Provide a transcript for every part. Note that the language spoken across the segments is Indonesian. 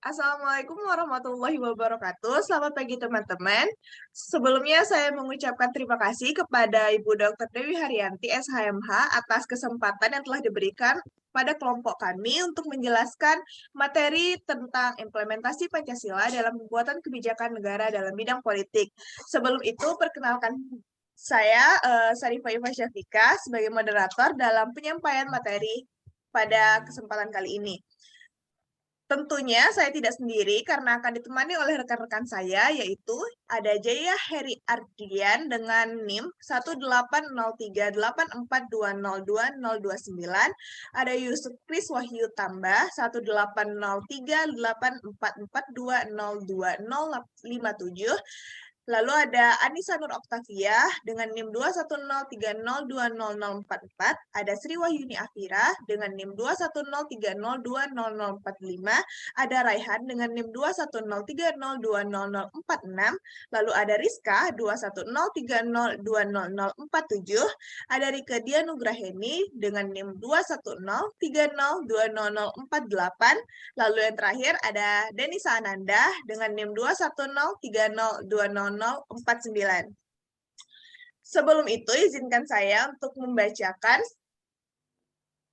Assalamualaikum warahmatullahi wabarakatuh. Selamat pagi teman-teman. Sebelumnya saya mengucapkan terima kasih kepada Ibu Dr. Dewi Haryanti SHMH atas kesempatan yang telah diberikan pada kelompok kami untuk menjelaskan materi tentang implementasi Pancasila dalam pembuatan kebijakan negara dalam bidang politik. Sebelum itu, perkenalkan saya Sarifah Iva Syafika sebagai moderator dalam penyampaian materi pada kesempatan kali ini. Tentunya saya tidak sendiri karena akan ditemani oleh rekan-rekan saya, yaitu ada Jaya Heri Ardian dengan NIM 18038420229, ada Yusuf Kris Wahyu Tambah 1803084420257, lalu ada Anissa Nur Oktavia dengan NIM 21030200044, ada Sri Wahyuni Afira dengan NIM 21030200045, ada Raihan dengan NIM 21030200046, lalu ada Rizka 21030200047, ada Rike Dia Nugraheni dengan NIM 21030200048, lalu yang terakhir ada Denisa Ananda dengan NIM 21030200049. Sebelum itu, izinkan saya untuk membacakan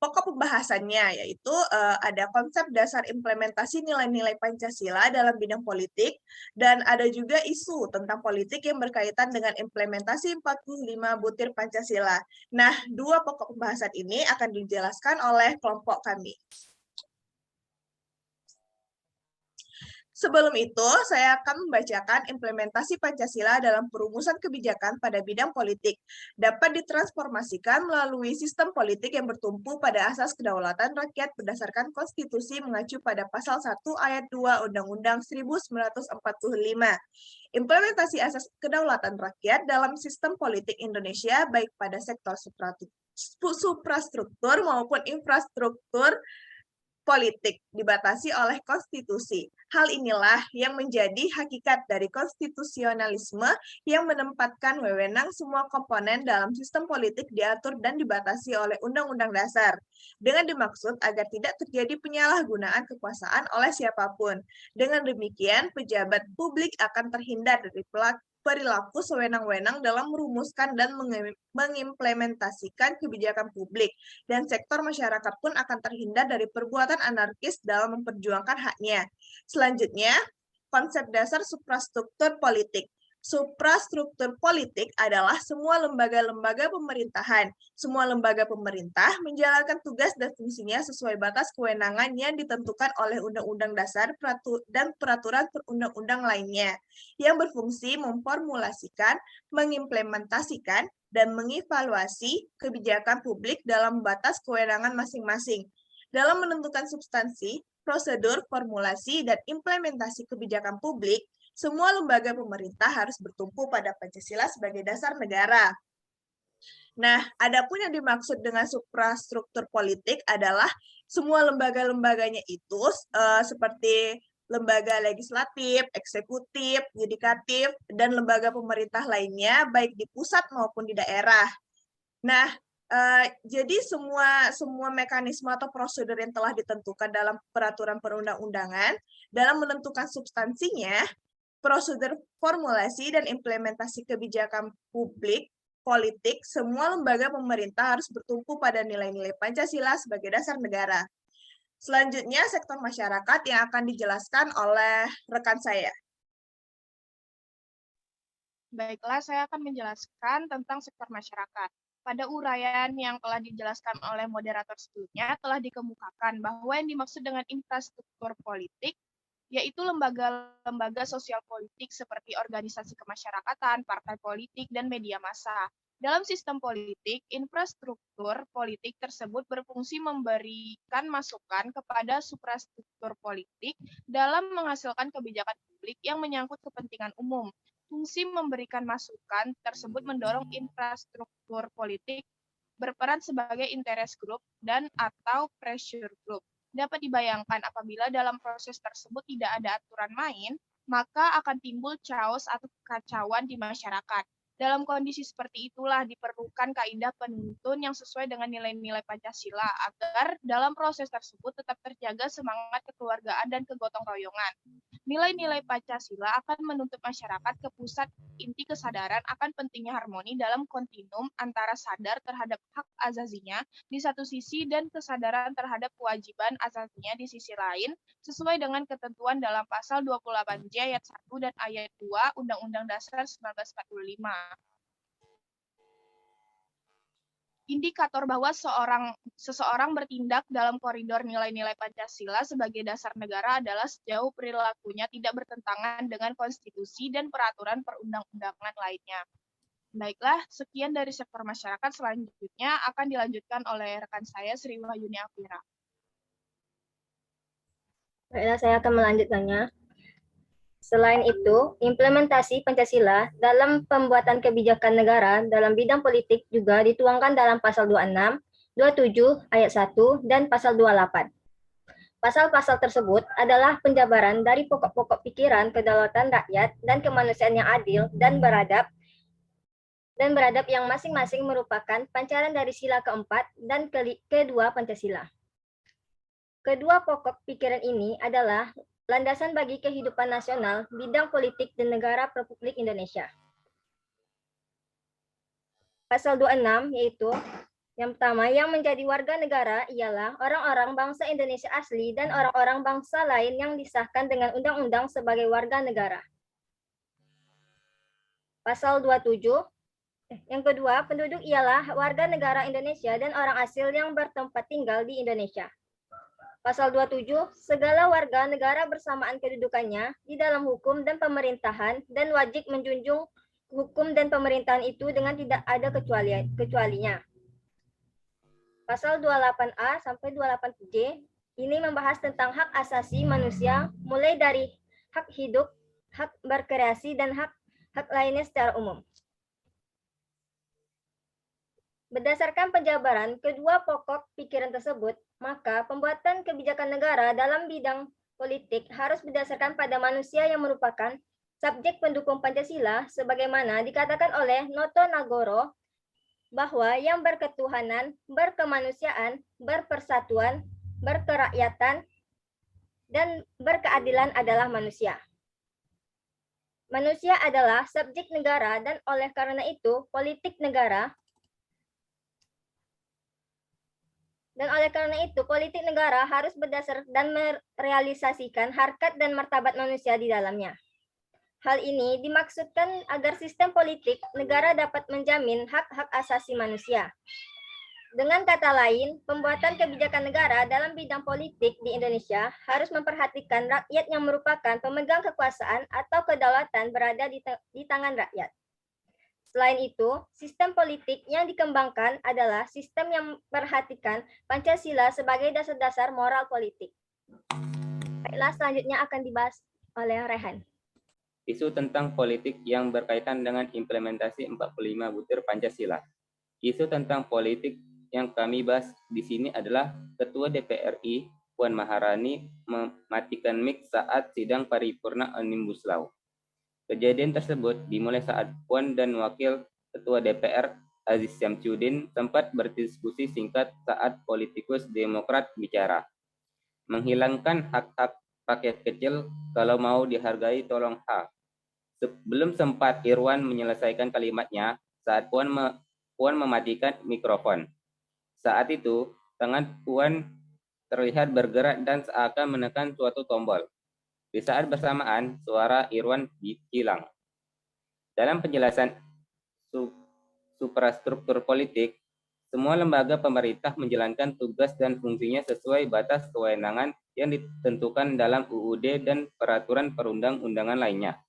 pokok pembahasannya, yaitu ada konsep dasar implementasi nilai-nilai Pancasila dalam bidang politik, dan ada juga isu tentang politik yang berkaitan dengan implementasi 45 butir Pancasila. Nah, dua pokok pembahasan ini akan dijelaskan oleh kelompok kami. Sebelum itu, saya akan membacakan implementasi Pancasila dalam perumusan kebijakan pada bidang politik. Dapat ditransformasikan melalui sistem politik yang bertumpu pada asas kedaulatan rakyat berdasarkan konstitusi mengacu pada pasal 1 ayat 2 Undang-Undang 1945. Implementasi asas kedaulatan rakyat dalam sistem politik Indonesia baik pada sektor suprastruktur maupun infrastruktur politik dibatasi oleh konstitusi. Hal inilah yang menjadi hakikat dari konstitusionalisme yang menempatkan wewenang semua komponen dalam sistem politik diatur dan dibatasi oleh Undang-Undang Dasar, dengan dimaksud agar tidak terjadi penyalahgunaan kekuasaan oleh siapapun. Dengan demikian, pejabat publik akan terhindar dari perilaku sewenang-wenang dalam merumuskan dan mengimplementasikan kebijakan publik, dan sektor masyarakat pun akan terhindar dari perbuatan anarkis dalam memperjuangkan haknya. Selanjutnya, konsep dasar suprastruktur politik. Suprastruktur politik adalah semua lembaga-lembaga pemerintahan. Semua lembaga pemerintah menjalankan tugas dan fungsinya sesuai batas kewenangan yang ditentukan oleh Undang-Undang Dasar dan peraturan perundang-undang lainnya, yang berfungsi memformulasikan, mengimplementasikan, dan mengevaluasi kebijakan publik dalam batas kewenangan masing-masing. Dalam menentukan substansi, prosedur, formulasi, dan implementasi kebijakan publik, semua lembaga pemerintah harus bertumpu pada Pancasila sebagai dasar negara. Nah, adapun yang dimaksud dengan suprastruktur politik adalah semua lembaga-lembaganya itu seperti lembaga legislatif, eksekutif, yudikatif, dan lembaga pemerintah lainnya, baik di pusat maupun di daerah. Nah, jadi semua mekanisme atau prosedur yang telah ditentukan dalam peraturan perundang-undangan, dalam menentukan substansinya, prosedur formulasi dan implementasi kebijakan publik, politik, semua lembaga pemerintah harus bertumpu pada nilai-nilai Pancasila sebagai dasar negara. Selanjutnya, sektor masyarakat yang akan dijelaskan oleh rekan saya. Baiklah, saya akan menjelaskan tentang sektor masyarakat. Pada uraian yang telah dijelaskan oleh moderator sebelumnya, telah dikemukakan bahwa yang dimaksud dengan infrastruktur politik yaitu lembaga-lembaga sosial politik seperti organisasi kemasyarakatan, partai politik, dan media massa. Dalam sistem politik, infrastruktur politik tersebut berfungsi memberikan masukan kepada suprastruktur politik dalam menghasilkan kebijakan publik yang menyangkut kepentingan umum. Fungsi memberikan masukan tersebut mendorong infrastruktur politik berperan sebagai interest group dan atau pressure group. Dapat dibayangkan apabila dalam proses tersebut tidak ada aturan main, maka akan timbul chaos atau kekacauan di masyarakat. Dalam kondisi seperti itulah diperlukan kaidah penuntun yang sesuai dengan nilai-nilai Pancasila agar dalam proses tersebut tetap terjaga semangat kekeluargaan dan kegotong royongan. Nilai-nilai Pancasila akan menuntut masyarakat ke pusat inti kesadaran akan pentingnya harmoni dalam kontinum antara sadar terhadap hak azazinya di satu sisi dan kesadaran terhadap kewajiban azazinya di sisi lain, sesuai dengan ketentuan dalam pasal 28J ayat 1 dan ayat 2 Undang-Undang Dasar 1945. Indikator bahwa seseorang bertindak dalam koridor nilai-nilai Pancasila sebagai dasar negara adalah sejauh perilakunya tidak bertentangan dengan konstitusi dan peraturan perundang-undangan lainnya. Baiklah, sekian dari sektor masyarakat. Selanjutnya akan dilanjutkan oleh rekan saya Sri Wahyuni Afira. Baiklah, saya akan melanjutkannya. Selain itu, implementasi Pancasila dalam pembuatan kebijakan negara dalam bidang politik juga dituangkan dalam pasal 26, 27 ayat 1 dan pasal 28. Pasal-pasal tersebut adalah penjabaran dari pokok-pokok pikiran kedaulatan rakyat dan kemanusiaan yang adil dan beradab yang masing-masing merupakan pancaran dari sila keempat dan kedua Pancasila. Kedua pokok pikiran ini adalah landasan bagi kehidupan nasional, bidang politik dan negara Republik Indonesia. Pasal 26 yaitu yang pertama, yang menjadi warga negara ialah orang-orang bangsa Indonesia asli dan orang-orang bangsa lain yang disahkan dengan undang-undang sebagai warga negara. Pasal 27, yang kedua, penduduk ialah warga negara Indonesia dan orang asing yang bertempat tinggal di Indonesia. Pasal 27, segala warga negara bersamaan kedudukannya di dalam hukum dan pemerintahan dan wajib menjunjung hukum dan pemerintahan itu dengan tidak ada kecualinya. Pasal 28A sampai 28J ini membahas tentang hak asasi manusia mulai dari hak hidup, hak berkreasi, dan hak lainnya secara umum. Berdasarkan penjabaran kedua pokok pikiran tersebut, maka pembuatan kebijakan negara dalam bidang politik harus berdasarkan pada manusia yang merupakan subjek pendukung Pancasila sebagaimana dikatakan oleh Noto Nagoro bahwa yang berketuhanan, berkemanusiaan, berpersatuan, berkerakyatan, dan berkeadilan adalah manusia. Manusia adalah subjek negara dan oleh karena itu politik negara harus berdasar dan merealisasikan harkat dan martabat manusia di dalamnya. Hal ini dimaksudkan agar sistem politik negara dapat menjamin hak-hak asasi manusia. Dengan kata lain, pembuatan kebijakan negara dalam bidang politik di Indonesia harus memperhatikan rakyat yang merupakan pemegang kekuasaan atau kedaulatan berada di tangan rakyat. Selain itu, sistem politik yang dikembangkan adalah sistem yang memperhatikan Pancasila sebagai dasar-dasar moral politik. Baiklah, selanjutnya akan dibahas oleh Rehan. Isu tentang politik yang berkaitan dengan implementasi 45 butir Pancasila. Isu tentang politik yang kami bahas di sini adalah Ketua DPR RI, Puan Maharani, mematikan mic saat sidang paripurna Omnibus Law. Kejadian tersebut dimulai saat Puan dan Wakil Ketua DPR Aziz Syamsuddin sempat berdiskusi singkat saat politikus Demokrat bicara. Menghilangkan hak-hak rakyat kecil kalau mau dihargai tolong hak. Belum sempat Irwan menyelesaikan kalimatnya saat Puan mematikan mikrofon. Saat itu, tangan Puan terlihat bergerak dan seakan menekan suatu tombol. Di saat bersamaan, suara Irwan hilang. Dalam penjelasan suprastruktur politik, semua lembaga pemerintah menjalankan tugas dan fungsinya sesuai batas kewenangan yang ditentukan dalam UUD dan peraturan perundang-undangan lainnya.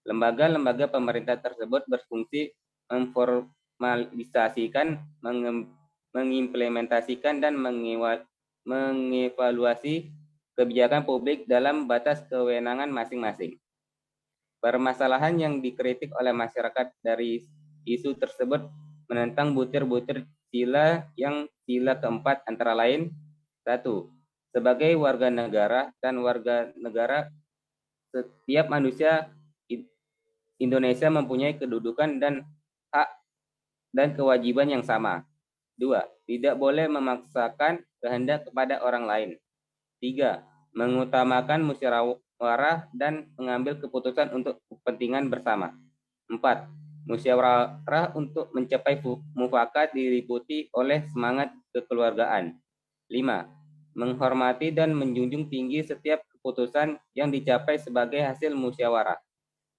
Lembaga-lembaga pemerintah tersebut berfungsi memformalisasikan, mengimplementasikan, dan mengevaluasi kebijakan publik dalam batas kewenangan masing-masing. Permasalahan yang dikritik oleh masyarakat dari isu tersebut menentang butir-butir sila yang sila keempat antara lain 1. Sebagai warga negara dan warga negara, setiap manusia Indonesia mempunyai kedudukan dan dan kewajiban yang sama. 2. Tidak boleh memaksakan kehendak kepada orang lain. 3. Mengutamakan musyawarah dan mengambil keputusan untuk kepentingan bersama. 4. Musyawarah untuk mencapai mufakat diliputi oleh semangat kekeluargaan. 5. Menghormati dan menjunjung tinggi setiap keputusan yang dicapai sebagai hasil musyawarah.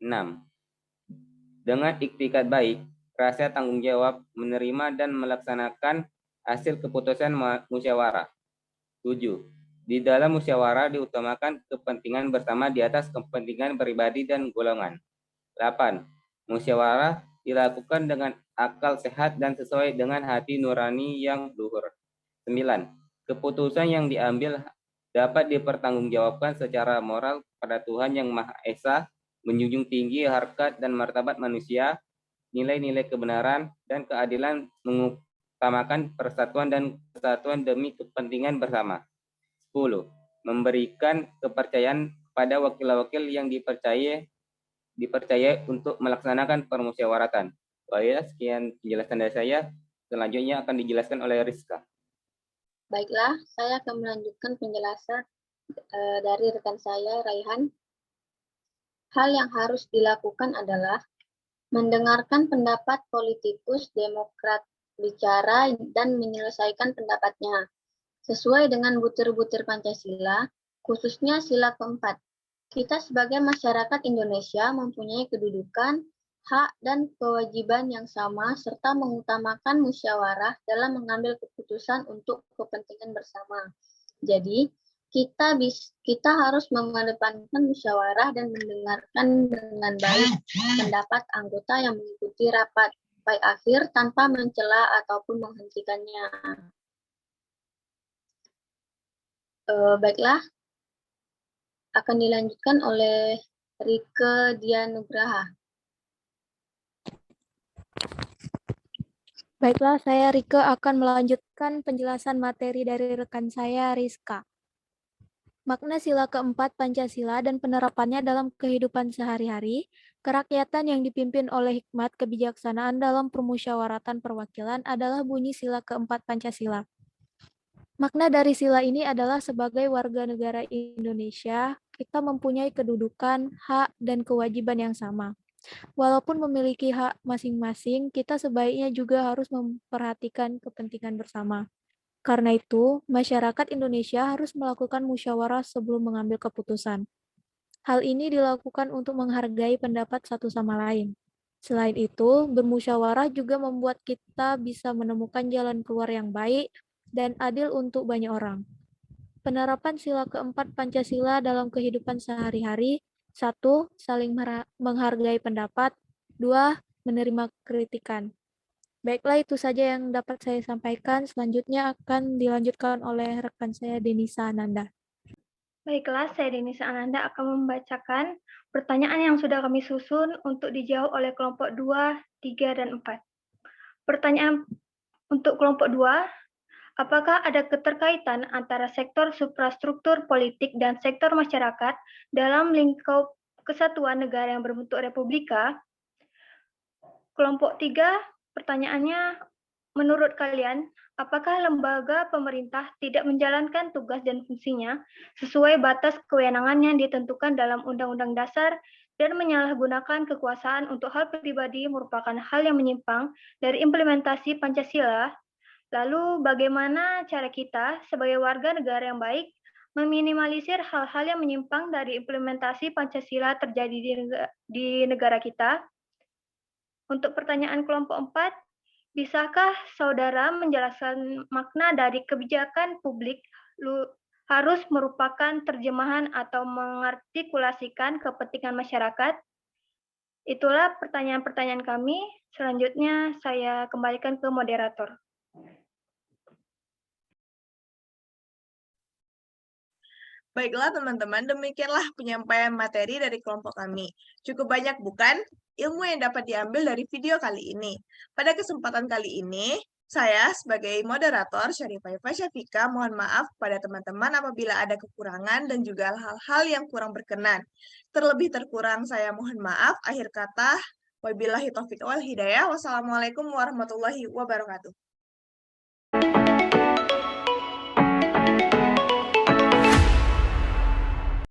6. Dengan iktikad baik, rasa tanggung jawab, menerima dan melaksanakan hasil keputusan musyawarah. 7. Di dalam musyawarah diutamakan kepentingan bersama di atas kepentingan pribadi dan golongan. 8. Musyawarah dilakukan dengan akal sehat dan sesuai dengan hati nurani yang luhur. 9. Keputusan yang diambil dapat dipertanggungjawabkan secara moral pada Tuhan Yang Maha Esa, menjunjung tinggi harkat dan martabat manusia, nilai-nilai kebenaran dan keadilan, mengutamakan persatuan dan kesatuan demi kepentingan bersama. 10. Memberikan kepercayaan pada wakil-wakil yang dipercaya untuk melaksanakan permusyawaratan. Baiklah, sekian penjelasan dari saya. Selanjutnya akan dijelaskan oleh Rizka. Baiklah, saya akan melanjutkan penjelasan dari rekan saya, Raihan. Hal yang harus dilakukan adalah mendengarkan pendapat politikus Demokrat bicara dan menyelesaikan pendapatnya sesuai dengan butir-butir Pancasila, khususnya sila keempat. Kita sebagai masyarakat Indonesia mempunyai kedudukan, hak, dan kewajiban yang sama serta mengutamakan musyawarah dalam mengambil keputusan untuk kepentingan bersama. Jadi, kita harus mengedepankan musyawarah dan mendengarkan dengan baik pendapat anggota yang mengikuti rapat sampai akhir tanpa mencela ataupun menghentikannya. Baiklah, akan dilanjutkan oleh Rike Dianugraha. Baiklah, saya Rike akan melanjutkan penjelasan materi dari rekan saya, Rizka. Makna sila keempat Pancasila dan penerapannya dalam kehidupan sehari-hari, kerakyatan yang dipimpin oleh hikmat kebijaksanaan dalam permusyawaratan perwakilan adalah bunyi sila keempat Pancasila. Makna dari sila ini adalah sebagai warga negara Indonesia, kita mempunyai kedudukan, hak, dan kewajiban yang sama. Walaupun memiliki hak masing-masing, kita sebaiknya juga harus memperhatikan kepentingan bersama. Karena itu, masyarakat Indonesia harus melakukan musyawarah sebelum mengambil keputusan. Hal ini dilakukan untuk menghargai pendapat satu sama lain. Selain itu, bermusyawarah juga membuat kita bisa menemukan jalan keluar yang baik dan adil untuk banyak orang. Penerapan sila keempat Pancasila dalam kehidupan sehari-hari: 1. Saling menghargai pendapat. 2. Menerima kritikan. Baiklah, itu saja yang dapat saya sampaikan. Selanjutnya akan dilanjutkan oleh rekan saya, Denisa Ananda. Baiklah, saya Denisa Ananda akan membacakan pertanyaan yang sudah kami susun untuk dijawab oleh kelompok 2, 3, dan 4. Pertanyaan untuk kelompok 2, apakah ada keterkaitan antara sektor suprastruktur politik dan sektor masyarakat dalam lingkup kesatuan negara yang berbentuk republika? Kelompok 3, pertanyaannya, menurut kalian, apakah lembaga pemerintah tidak menjalankan tugas dan fungsinya sesuai batas kewenangan yang ditentukan dalam Undang-Undang Dasar dan menyalahgunakan kekuasaan untuk hal pribadi merupakan hal yang menyimpang dari implementasi Pancasila? Lalu bagaimana cara kita sebagai warga negara yang baik meminimalisir hal-hal yang menyimpang dari implementasi Pancasila terjadi di negara kita? Untuk pertanyaan kelompok 4, bisakah saudara menjelaskan makna dari kebijakan publik harus merupakan terjemahan atau mengartikulasikan kepentingan masyarakat? Itulah pertanyaan-pertanyaan kami. Selanjutnya saya kembalikan ke moderator. Baiklah teman-teman, demikianlah penyampaian materi dari kelompok kami. Cukup banyak bukan ilmu yang dapat diambil dari video kali ini. Pada kesempatan kali ini, saya sebagai moderator Syarifah Syafika mohon maaf pada teman-teman apabila ada kekurangan dan juga hal-hal yang kurang berkenan. Terlebih terkurang saya mohon maaf, akhir kata Wabillahi taufiq wal hidayah. Wassalamualaikum warahmatullahi wabarakatuh.